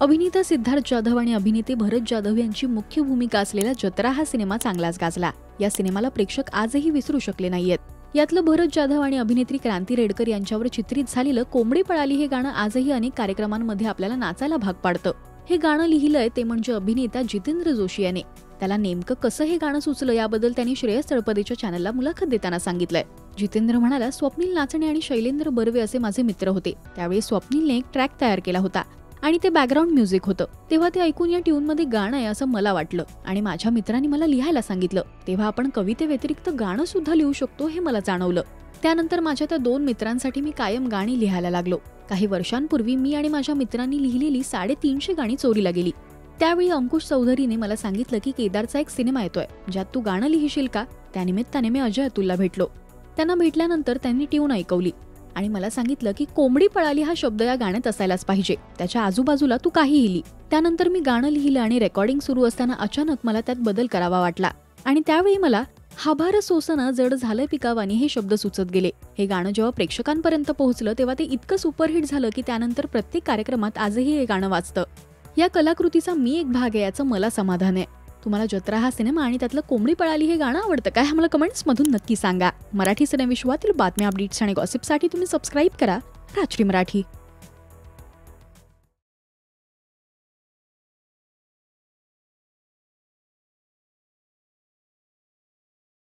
अभिनेता सिद्धार्थ जाधव आणि अभिनेते भरत जाधव यांची मुख्य भूमिका असलेला जत्रा हा सिनेमा चांगलाच गाजला। या सिनेमाला प्रेक्षक आजही विसरू शकले नाहीयेत। यातलं भरत जाधव आणि अभिनेत्री क्रांती रेडकर यांच्यावर चित्रित झालेलं कोंबडी पळाली हे गाणं आजही अनेक कार्यक्रमांमध्ये आपल्याला नाचायला भाग पाडतं। हे गाणं लिहिलंय ते म्हणजे अभिनेता जितेंद्र जोशी याने। त्याला नेमकं कसं हे गाणं सुचलं याबद्दल त्यांनी श्रेयस तळपदेच्या चॅनलला मुलाखत देताना सांगितलंय। जितेंद्र म्हणाला, स्वप्नील नाचणे आणि शैलेंद्र बर्वे असे माझे मित्र होते। त्यावेळी स्वप्नीलने एक ट्रॅक तयार केला होता आणि ते बॅकग्राऊंड म्युझिक होतं। तेव्हा ते ऐकून या ट्यूनमध्ये गाणं आहे असं मला वाटलं आणि माझ्या मित्रांनी मला लिहायला सांगितलं। तेव्हा आपण कवितेव्यतिरिक्त गाणं सुद्धा लिहू शकतो हे मला जाणवलं। त्यानंतर माझ्या त्या 2 मित्रांसाठी मी कायम गाणी लिहायला लागलो। काही वर्षांपूर्वी मी आणि माझ्या मित्रांनी लिहिलेली 350 गाणी चोरीला गेली। त्यावेळी अंकुश चौधरीने मला सांगितलं की केदारचा एक सिनेमा येतोय, ज्यात तू गाणं लिहिशील का? त्यानिमित्ताने मी अजय अतुलला भेटलो। त्यांना भेटल्यानंतर त्यांनी ट्यून ऐकवली आणि मला सांगितलं की कोंबडी पळाली हा शब्द या गाण्यात असायलाच पाहिजे, त्याच्या आजूबाजूला तू काहीही लिही। त्यानंतर मी गाणं लिहिलं आणि रेकॉर्डिंग सुरू असताना अचानक मला त्यात बदल करावा वाटला आणि त्यावेळी मला हाभार सोसना जड झालं पिकावानी हे शब्द सुचत गेले। हे गाणं जेव्हा प्रेक्षकांपर्यंत पोहोचलं तेव्हा ते इतकं सुपरहिट झालं की त्यानंतर प्रत्येक कार्यक्रमात आजही हे गाणं वाजतं। या कलाकृतीचा मी एक भाग आहे याचं मला समाधान आहे। तुम्हाला जत्रा हा सिनेमा आणि त्यातलं कोंबडी पळाली हे गाणं आवडतं काय? मला कमेंट्स मधून नक्की सांगा। मराठी सिनेविश्वातील बातम्या, अपडेट्स आणि गॉसिपसाठी तुम्ही सबस्क्राईब करा राजश्री मराठी।